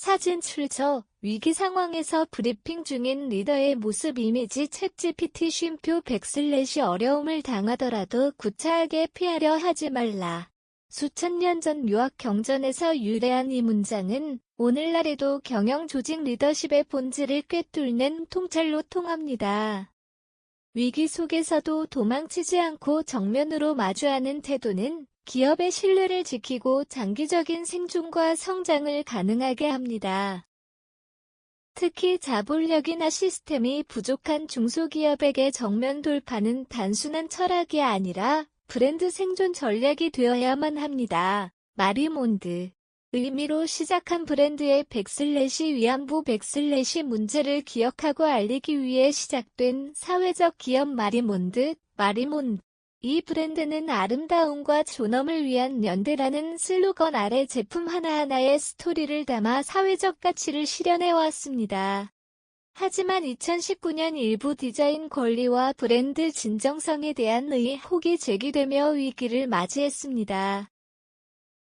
사진 출처, 위기 상황에서 브리핑 중인 리더의 모습 이미지 챗GPT 쉼표 / 어려움을 당하더라도 구차하게 피하려 하지 말라. 수천 년 전 유학 경전에서 유래한 이 문장은 오늘날에도 경영 조직 리더십의 본질을 꿰뚫는 통찰로 통합니다. 위기 속에서도 도망치지 않고 정면으로 마주하는 태도는 기업의 신뢰를 지키고 장기적인 생존과 성장을 가능하게 합니다. 특히 자본력이나 시스템이 부족한 중소기업에게 정면 돌파는 단순한 철학이 아니라 브랜드 생존 전략이 되어야만 합니다. 마리몬드. 의미로 시작한 브랜드의 위안부 문제를 기억하고 알리기 위해 시작된 사회적 기업 마리몬드. 이 브랜드는 아름다움과 존엄을 위한 연대라는 슬로건 아래 제품 하나하나의 스토리를 담아 사회적 가치를 실현해왔습니다. 하지만 2019년 일부 디자인 권리와 브랜드 진정성에 대한 의혹이 제기되며 위기를 맞이했습니다.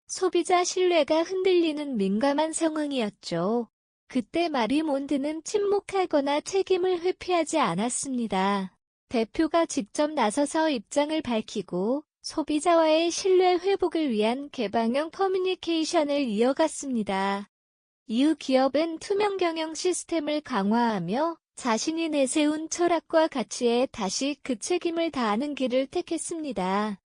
소비자 신뢰가 흔들리는 민감한 상황이었죠. 그때 마리몬드는 침묵하거나 책임을 회피하지 않았습니다. 대표가 직접 나서서 입장을 밝히고 소비자와의 신뢰 회복을 위한 개방형 커뮤니케이션을 이어갔습니다. 이후 기업은 투명 경영 시스템을 강화하며 자신이 내세운 철학과 가치에 다시 그 책임을 다하는 길을 택했습니다.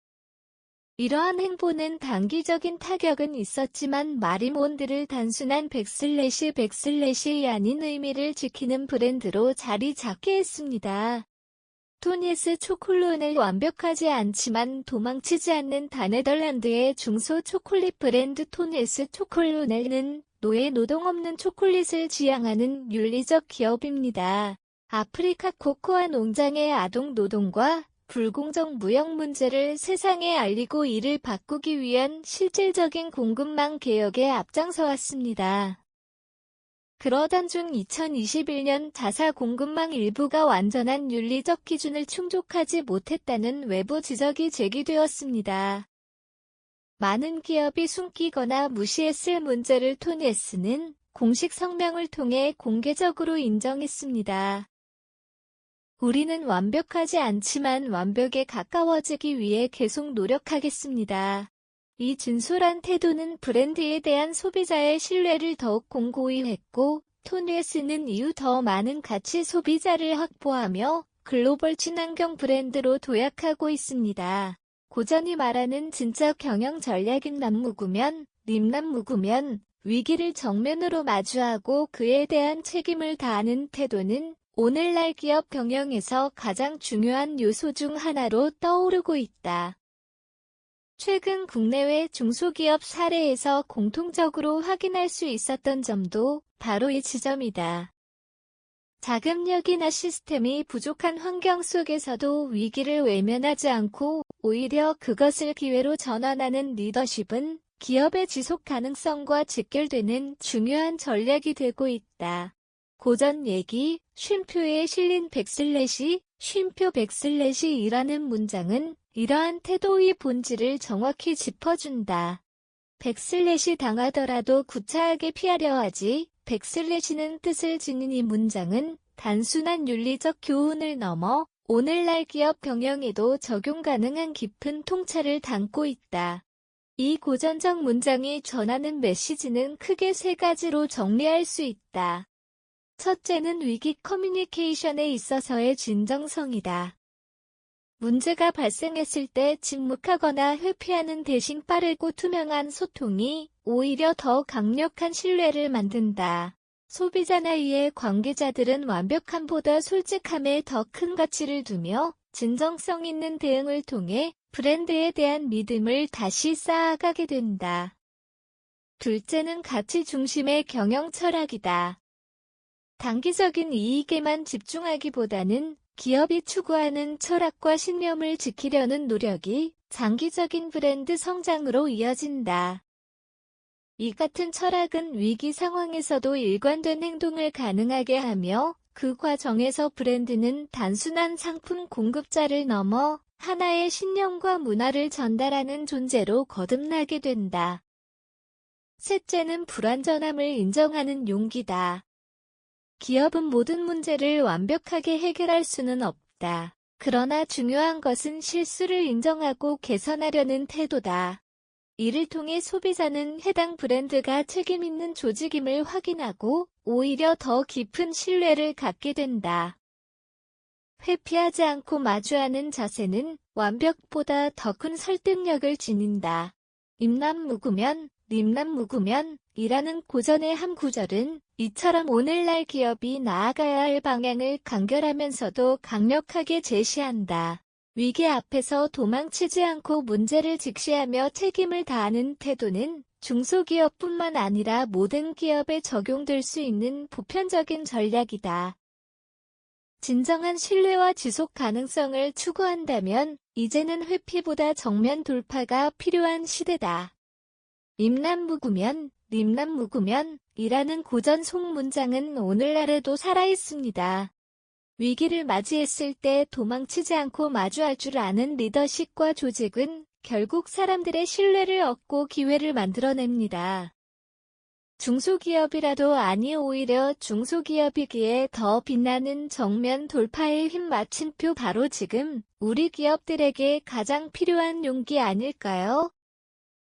이러한 행보는 단기적인 타격은 있었지만 마리몬드를 단순한 / 아닌 의미를 지키는 브랜드로 자리 잡게 했습니다. 토니에스 초콜릿은 완벽하지 않지만 도망치지 않는 네덜란드의 중소 초콜릿 브랜드 토니에스 초콜릿은 노동 없는 초콜릿을 지향하는 윤리적 기업입니다. 아프리카 코코아 농장의 아동 노동과 불공정 무역 문제를 세상에 알리고 이를 바꾸기 위한 실질적인 공급망 개혁에 앞장서 왔습니다. 그러던 중 2021년 자사 공급망 일부가 완전한 윤리적 기준을 충족하지 못했다는 외부 지적이 제기되었습니다. 많은 기업이 숨기거나 무시했을 문제를 토니에스는 공식 성명을 통해 공개적으로 인정했습니다. 우리는 완벽하지 않지만 완벽에 가까워지기 위해 계속 노력하겠습니다. 이 진솔한 태도는 브랜드에 대한 소비자의 신뢰를 더욱 공고히 했고, 토니에스는 이후 더 많은 가치 소비자를 확보하며 글로벌 친환경 브랜드로 도약하고 있습니다. 고전이 말하는 진짜 경영 전략인 남무구면, 님남무구면, 위기를 정면으로 마주하고 그에 대한 책임을 다하는 태도는 오늘날 기업 경영에서 가장 중요한 요소 중 하나로 떠오르고 있다. 최근 국내외 중소기업 사례에서 공통적으로 확인할 수 있었던 점도 바로 이 지점이다. 자금력이나 시스템이 부족한 환경 속에서도 위기를 외면하지 않고 오히려 그것을 기회로 전환하는 리더십은 기업의 지속 가능성과 직결되는 중요한 전략이 되고 있다. 고전 얘기, 쉼표에 실린 쉼표 이라는 문장은 이러한 태도의 본질을 정확히 짚어준다. 당하더라도 구차하게 피하려 하지, 는 뜻을 지닌 이 문장은 단순한 윤리적 교훈을 넘어 오늘날 기업 경영에도 적용 가능한 깊은 통찰을 담고 있다. 이 고전적 문장이 전하는 메시지는 크게 세 가지로 정리할 수 있다. 첫째는 위기 커뮤니케이션에 있어서의 진정성이다. 문제가 발생했을 때 침묵하거나 회피하는 대신 빠르고 투명한 소통이 오히려 더 강력한 신뢰를 만든다. 소비자나 이해 관계자들은 완벽함보다 솔직함에 더 큰 가치를 두며 진정성 있는 대응을 통해 브랜드에 대한 믿음을 다시 쌓아가게 된다. 둘째는 가치 중심의 경영 철학이다. 단기적인 이익에만 집중하기보다는 기업이 추구하는 철학과 신념을 지키려는 노력이 장기적인 브랜드 성장으로 이어진다. 이 같은 철학은 위기 상황에서도 일관된 행동을 가능하게 하며 그 과정에서 브랜드는 단순한 상품 공급자를 넘어 하나의 신념과 문화를 전달하는 존재로 거듭나게 된다. 셋째는 불완전함을 인정하는 용기다. 기업은 모든 문제를 완벽하게 해결할 수는 없다. 그러나 중요한 것은 실수를 인정하고 개선하려는 태도다. 이를 통해 소비자는 해당 브랜드가 책임 있는 조직임을 확인하고 오히려 더 깊은 신뢰를 갖게 된다. 회피하지 않고 마주하는 자세는 완벽보다 더 큰 설득력을 지닌다. 임남무구면, 림남무구면 이라는 고전의 한 구절은 이처럼 오늘날 기업이 나아가야 할 방향을 간결하면서도 강력하게 제시한다. 위기 앞에서 도망치지 않고 문제를 직시하며 책임을 다하는 태도는 중소기업뿐만 아니라 모든 기업에 적용될 수 있는 보편적인 전략이다. 진정한 신뢰와 지속 가능성을 추구한다면 이제는 회피보다 정면 돌파가 필요한 시대다. 임남무구면, 림남무구면 이라는 고전 속문장은 오늘날에도 살아있습니다. 위기를 맞이했을 때 도망치지 않고 마주할 줄 아는 리더십과 조직은 결국 사람들의 신뢰를 얻고 기회를 만들어냅니다. 중소기업이라도 아니 오히려 중소기업이기에 더 빛나는 정면 돌파의 힘 마침표 바로 지금 우리 기업들에게 가장 필요한 용기 아닐까요?